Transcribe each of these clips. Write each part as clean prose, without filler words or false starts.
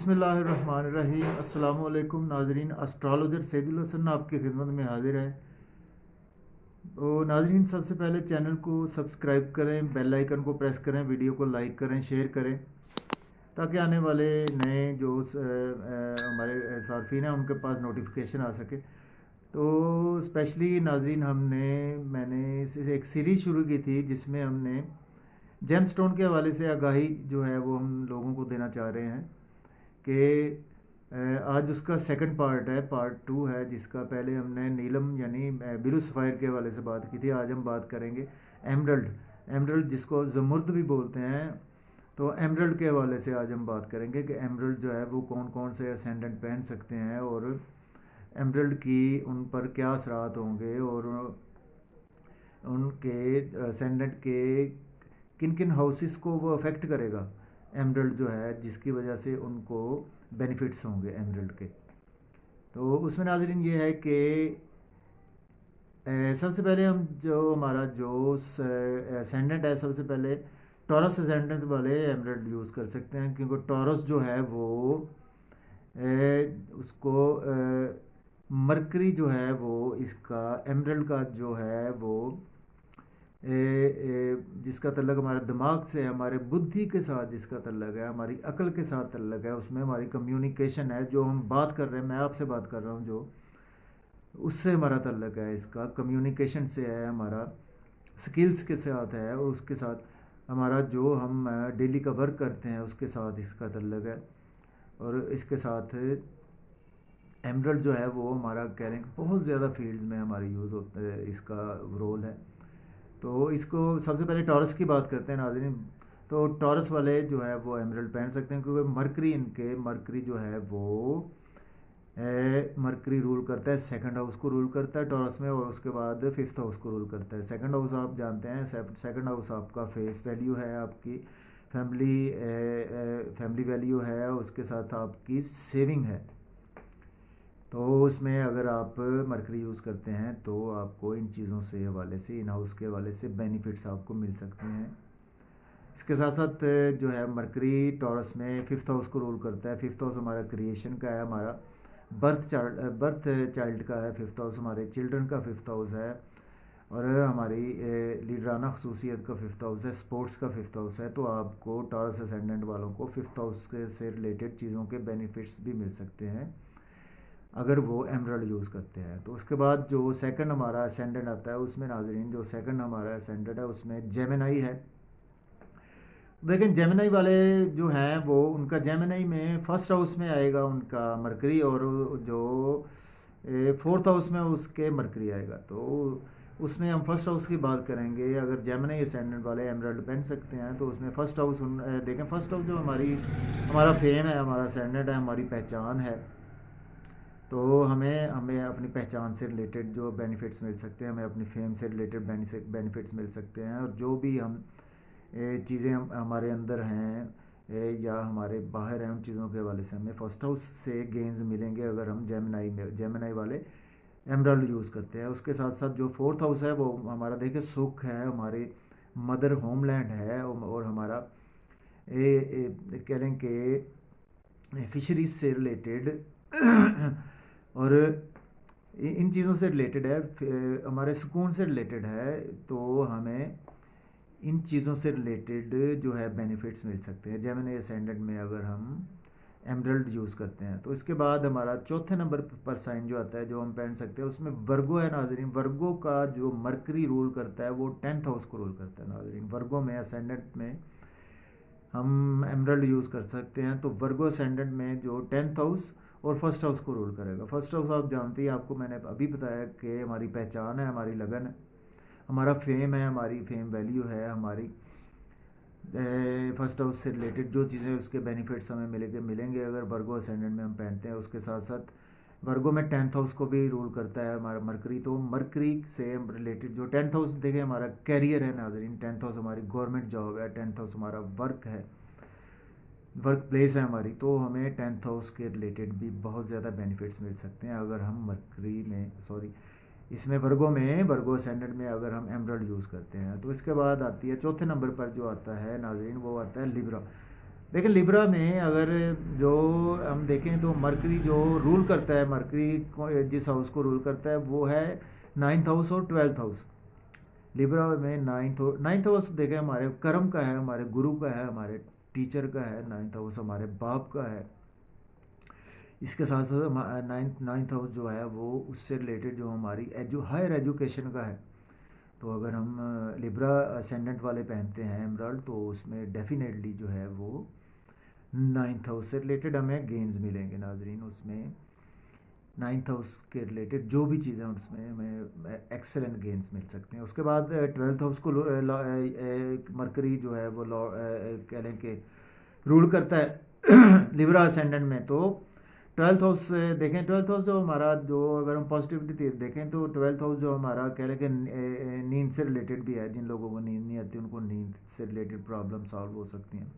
बिस्मिल्लाहिर्रहमानिर्रहीम। अस्सलाम वालेकुम नाजरीन, एस्ट्रोलॉजर सैदुल हसन आपकी खिदमत में हाजिर है। तो नाजरीन, सबसे पहले चैनल को सब्सक्राइब करें, बेल आइकन को प्रेस करें, वीडियो को लाइक करें, शेयर करें, ताकि आने वाले नए जो हमारे सार्फिन हैं उनके पास नोटिफिकेशन आ सके। तो स्पेशली नाजरीन, मैंने एक सीरीज़ शुरू की थी जिसमें हमने जेमस्टोन के हवाले से आगाही जो है वो हम लोगों को देना चाह रहे हैं कि आज उसका सेकंड पार्ट है, पार्ट 2 है, जिसका पहले हमने नीलम यानी ब्लू सफ़ायर के हवाले से बात की थी। आज हम बात करेंगे एमरल्ड, एमरल्ड जिसको ज़मुर्द भी बोलते हैं। तो एमरल्ड के हवाले से आज हम बात करेंगे कि एमरल्ड जो है वो कौन कौन से असेंडेंट पहन सकते हैं और एमरल्ड की उन पर क्या असरात होंगे और उनके असेंडेंट के किन किन हाउसेस को वो अफेक्ट करेगा एमरल्ड जो है, जिसकी वजह से उनको बेनिफिट्स होंगे एमरल्ड के। तो उसमें नाज़रीन ये है कि सबसे पहले हम जो हमारा जो असेंडेंट है, सबसे पहले टॉरस असेंडेंट वाले एमरल्ड यूज़ कर सकते हैं, क्योंकि टॉरस जो है वो उसको मरकरी जो है वो इसका एमरल्ड का जो है वो जिसका तल्लक हमारे दिमाग से, हमारे बुद्धि के साथ जिसका तल्लक है, हमारी अकल के साथ तल्लक है, उसमें हमारी कम्युनिकेशन है, जो हम बात कर रहे हैं, मैं आपसे बात कर रहा हूँ, जो उससे हमारा तल्लक है, इसका कम्युनिकेशन से है, हमारा स्किल्स के साथ है, और उसके साथ हमारा जो हम डेली का वर्क करते हैं उसके साथ इसका तल्लक है। और इसके साथ एमरल्ड जो है वो हमारा कह रहे हैं बहुत ज़्यादा फील्ड में हमारी यूज़ होता है, इसका रोल है। तो इसको सबसे पहले टॉरस की बात करते हैं नाज़रीन। तो टॉरस वाले जो है वो एमरल्ड पहन सकते हैं, क्योंकि मरकरी जो है वो मरकरी रूल करता है, सेकंड हाउस को रूल करता है टॉरस में, और उसके बाद फिफ्थ हाउस को रूल करता है। सेकंड हाउस आप जानते हैं, सेकंड हाउस आपका फेस वैल्यू है, आपकी फैमिली वैल्यू है, उसके साथ आपकी सेविंग है। तो उसमें अगर आप मरकरी यूज़ करते हैं तो आपको इन चीज़ों से हवाले से, इन हाउस के हवाले से बेनिफिट्स आपको मिल सकते हैं। इसके साथ साथ जो है मरकरी टॉरस में फिफ्थ हाउस को रूल करता है। फिफ्थ हाउस हमारा क्रिएशन का है, हमारा बर्थ चाइल्ड का है। फिफ्थ हाउस हमारे चिल्ड्रन का फिफ्थ हाउस है, और हमारी लीडराना खसूसियत का फिफ्थ हाउस है, स्पोर्ट्स का फिफ्थ हाउस है। तो आपको टॉरस असेंडेंट वालों को फिफ्थ हाउस से रिलेटेड चीज़ों के बेनिफिट्स भी मिल सकते हैं अगर वो एमरल्ड यूज़ करते हैं। तो उसके बाद जो सेकंड हमारा असेंडेंट आता है, उसमें नाजरीन जो सेकंड हमारा असेंडेंट है उसमें जेमिनाई है। लेकिन जेमिनाई वाले जो हैं वो, उनका जेमिनाई में फर्स्ट हाउस में आएगा उनका मरकरी, और जो फोर्थ हाउस में उसके मरकरी आएगा। तो उसमें हम फर्स्ट हाउस की बात करेंगे। अगर जेमिनाई असेंडेंट वाले एमरल्ड पहन सकते हैं तो उसमें फर्स्ट हाउस देखें, फर्स्ट हाउस जो हमारा फेम है, हमारा असेंडेंट है, हमारी पहचान है। तो हमें हमें अपनी पहचान से रिलेटेड जो बेनिफिट्स मिल सकते हैं, हमें अपनी फेम से रिलेटेड बेनिफिट्स मिल सकते हैं, और जो भी हम चीज़ें हमारे अंदर हैं या हमारे बाहर हैं, उन चीज़ों के हवाले से हमें फर्स्ट हाउस से गेंस मिलेंगे अगर हम जेमिनाई वाले एमरल्ड यूज़ करते हैं। उसके साथ साथ जो फोर्थ हाउस है वो हमारा देखिए सुख है, हमारे मदर होमलैंड है, और हमारा कह लें कि फिशरीज से रिलेटेड और इन चीज़ों से रिलेटेड है, हमारे सुकून से रिलेटेड है। तो हमें इन चीज़ों से रिलेटेड जो है बेनिफिट्स मिल सकते हैं जेमिनी असेंडेंट में अगर हम एमरल्ड यूज़ करते हैं। तो इसके बाद हमारा चौथे नंबर पर साइन जो आता है जो हम पहन सकते हैं, उसमें वर्गो है नाजरीन। वर्गो का जो मरकरी रूल करता है वो 10th हाउस को रूल करता है नाजरीन। वर्गो में असेंडेंट में हम एमरल्ड यूज़ कर सकते हैं। तो वर्गो असेंडेंट में जो 10th हाउस और फर्स्ट हाउस को रूल करेगा। फर्स्ट हाउस आप जानते हैं, आपको मैंने अभी बताया कि हमारी पहचान है, हमारी लगन है, हमारा फेम है, हमारी फेम वैल्यू है, हमारी फर्स्ट हाउस से रिलेटेड जो चीज़ें उसके बेनिफिट्स हमें मिलेंगे अगर वर्गो असेंडेंट में हम पहनते हैं। उसके साथ साथ वर्गो में 10th हाउस को भी रूल करता है हमारा मरकरी। तो मरकरी से रिलेटेड जो 10th हाउस देखें, हमारा कैरियर है नाजरीन। 10th हाउस हमारी गवर्नमेंट जॉब है, 10th हाउस हमारा वर्क है, वर्क प्लेस है हमारी। तो हमें 10th हाउस के रिलेटेड भी बहुत ज़्यादा बेनिफिट्स मिल सकते हैं अगर हम मरकरी में इसमें वर्गो असेंडेंट में अगर हम एमरल्ड यूज़ करते हैं। तो इसके बाद आती है चौथे नंबर पर जो आता है नाजरीन, वो आता है लिब्रा। लेकिन लिब्रा में अगर जो हम देखें तो मरकरी जो रूल करता है, मरकरी जिस हाउस को रूल करता है वो है 9th हाउस और 12th हाउस। लिब्रा में 9th हाउस देखें हमारे कर्म का है, हमारे गुरु का है, हमारे टीचर का है। 9th हाउस हमारे बाप का है। इसके साथ साथ नाइन्थ हाउस जो है वो उससे रिलेटेड जो हमारी हायर एजुकेशन का है। तो अगर हम लिब्रा असेंडेंट वाले पहनते हैं एमराल्ड, तो उसमें डेफिनेटली जो है वो 9th हाउस से रिलेटेड हमें गेन्स मिलेंगे नाजरीन। उसमें 9th हाउस के रिलेटेड जो भी चीज़ें उसमें हमें एक्सेलेंट गेन्स मिल सकते हैं। उसके बाद 12th हाउस को मरकरी जो है वो कह लें कि रूल करता है लिब्रा असेंडेंट में। तो 12th हाउस देखें, 12th हाउस जो हमारा जो अगर हम पॉजिटिविटी देखें तो 12th हाउस जो हमारा कह लें कि नींद से रिलेटेड भी है। जिन लोगों को नींद नहीं आती उनको नींद से रिलेटेड प्रॉब्लम सॉल्व हो सकती हैं।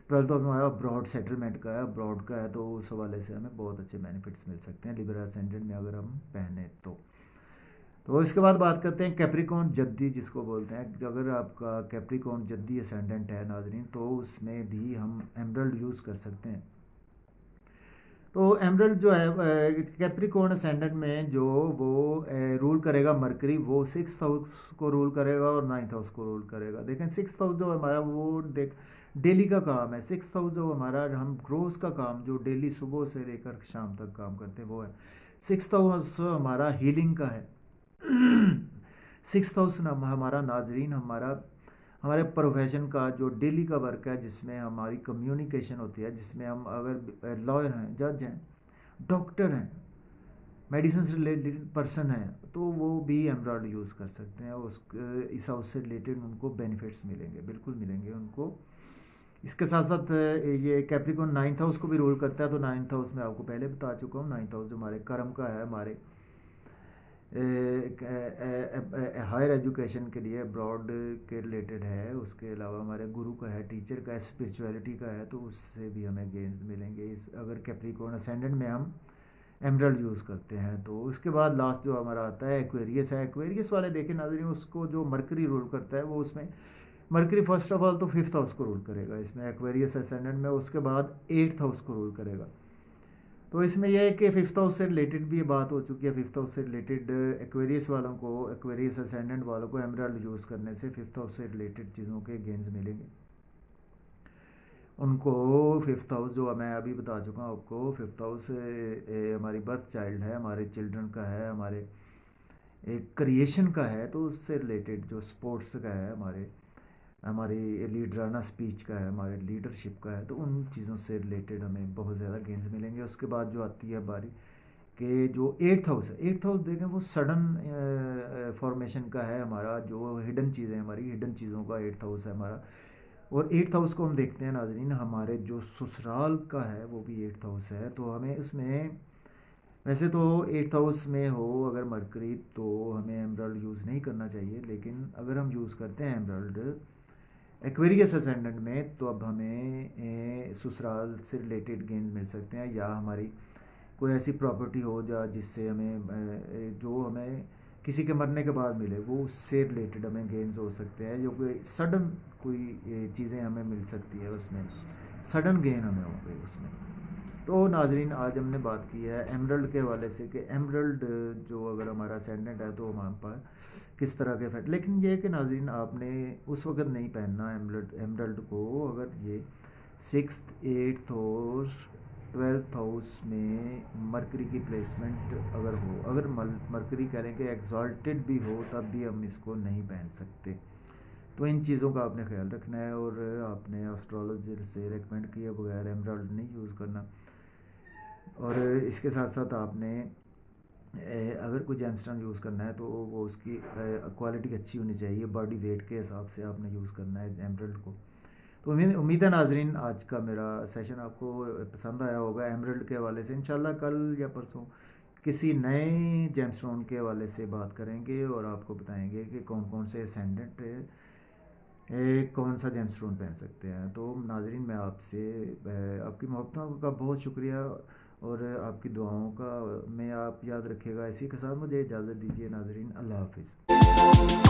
12th हाउस हमारा ब्रॉड सेटलमेंट का है, ब्रॉड का है, तो उस हवाले से हमें बहुत अच्छे बेनिफिट्स मिल सकते हैं लिब्रा असेंडेंट में अगर हम पहने तो इसके बाद बात करते हैं कैप्रिकॉर्न जद्दी जिसको बोलते हैं। अगर आपका कैप्रिकॉर्न जद्दी असेंडेंट है नाजरीन, तो उसमें भी हम एमरल्ड यूज़ कर सकते हैं। तो एमरल्ड जो है कैप्रिकॉर्न असेंडेंट में जो वो रूल करेगा मरकरी, वो 6th हाउस को रूल करेगा और 9th हाउस को रूल करेगा। देखें 6th हाउस जो हमारा वो डेली का काम है। 6th हाउस जो हमारा हम ग्रोथ का काम जो डेली सुबह से लेकर शाम तक काम करते हैं वो है। 6th हाउस हमारा हीलिंग का है। 6th हाउस हमारा नाजरीन हमारे प्रोफेशन का जो डेली का वर्क है, जिसमें हमारी कम्युनिकेशन होती है, जिसमें हम अगर लॉयर हैं, जज हैं, डॉक्टर हैं, मेडिसिन से रिलेटेड पर्सन हैं, तो वो भी एमरल्ड यूज़ कर सकते हैं। इस हाउस से रिलेटेड उनको बेनिफिट्स मिलेंगे, बिल्कुल मिलेंगे उनको। इसके साथ साथ ये कैप्रिकॉर्न 9th हाउस को भी रूल करता है। तो 9th हाउस में आपको पहले बता चुका हूँ। 9th हाउस जो हमारे कर्म का है, हमारे हायर एजुकेशन के लिए ब्रॉड के रिलेटेड है। उसके अलावा हमारे गुरु का है, टीचर का है, स्पिरिचुअलिटी का है, तो उससे भी हमें गेन्स मिलेंगे अगर कैप्रिकॉर्न असेंडेंट में हम एमरल्ड यूज़ करते हैं। तो उसके बाद लास्ट जो हमारा आता है एक्वेरियस है। एक्वेरियस वाले देखें नाज़रीन, उसको जो मरकरी रूल करता है वो उसमें मरकरी फर्स्ट ऑफ ऑल तो 5th हाउस को रूल करेगा इसमें एक्वेरियस असेंडेंट में। उसके बाद 8th हाउस को रूल करेगा। तो इसमें यह है कि 5th हाउस से रिलेटेड भी ये बात हो चुकी है। 5th हाउस से रिलेटेड एक्वेरियस वालों को, एक्वेरियस असेंडेंट वालों को एमरल्ड यूज़ करने से 5th हाउस से रिलेटेड चीज़ों के गेन्स मिलेंगे उनको। 5th हाउस जो मैं अभी बता चुका हूँ आपको, 5th हाउस हमारी बर्थ चाइल्ड है, हमारे चिल्ड्रन का है, हमारे एक क्रिएशन का है, तो उससे रिलेटेड जो स्पोर्ट्स का है, हमारी लीडराना स्पीच का है, हमारे लीडरशिप का है, तो उन चीज़ों से रिलेटेड हमें बहुत ज़्यादा गेन्स मिलेंगे। उसके बाद जो आती है बारी कि जो 8th हाउस है, 8th हाउस देखें वो सडन फॉर्मेशन का है हमारा, जो हिडन चीज़ें हमारी हिडन चीज़ों का 8th हाउस है हमारा। और 8th हाउस को हम देखते हैं नाजरीन, हमारे जो ससुराल का है वो भी 8th हाउस है। तो हमें उसमें वैसे तो 8th हाउस में हो अगर मरकरी, तो हमें एमरल्ड यूज़ नहीं करना चाहिए। लेकिन अगर हम यूज़ करते हैं एमरल्ड एक्वेरियस असेंडेंट में, तो अब हमें ससुराल से रिलेटेड गेन मिल सकते हैं, या हमारी कोई ऐसी प्रॉपर्टी हो जिससे हमें जो हमें किसी के मरने के बाद मिले, वो उससे रिलेटेड हमें गेन्स हो सकते हैं। जो कोई सडन कोई चीज़ें हमें मिल सकती है, उसमें सडन गेन हमें हो गई उसमें। तो नाजरीन आज हमने बात की है एमरल्ड के हवाले से कि एमरल्ड जो अगर हमारा असेंडेंट है तो हमारे पास किस तरह के इफेक्ट। लेकिन ये कि नाजरीन आपने उस वक्त नहीं पहनना एमरल्ड को अगर ये 6th 8th और 12th हाउस में मरकरी की प्लेसमेंट अगर हो, अगर मरकरी करें कि एक्सॉल्टेड भी हो, तब भी हम इसको नहीं पहन सकते। तो इन चीज़ों का आपने ख्याल रखना है और आपने एस्ट्रोलॉजर से रेकमेंड किए बगैर एमरल्ड नहीं यूज़ करना। और इसके साथ साथ आपने अगर कोई जेमस्टोन यूज़ करना है तो वो उसकी क्वालिटी अच्छी होनी चाहिए, बॉडी वेट के हिसाब से आपने यूज़ करना है एमरल्ड को। तो उम्मीद है नाजरीन आज का मेरा सेशन आपको पसंद आया होगा एमरल्ड के हवाले से। इंशाल्लाह कल या परसों किसी नए जेमस्टोन के हवाले से बात करेंगे और आपको बताएंगे कि कौन कौन से असेंडेंट कौन सा जेमस्टोन पहन सकते हैं। तो नाजरीन मैं आपसे आपकी मोहब्बतों का बहुत शुक्रिया और आपकी दुआओं का में आप याद रखिएगा। इसी के साथ मुझे इजाज़त दीजिए नाजरीन, अल्लाह हाफिज़।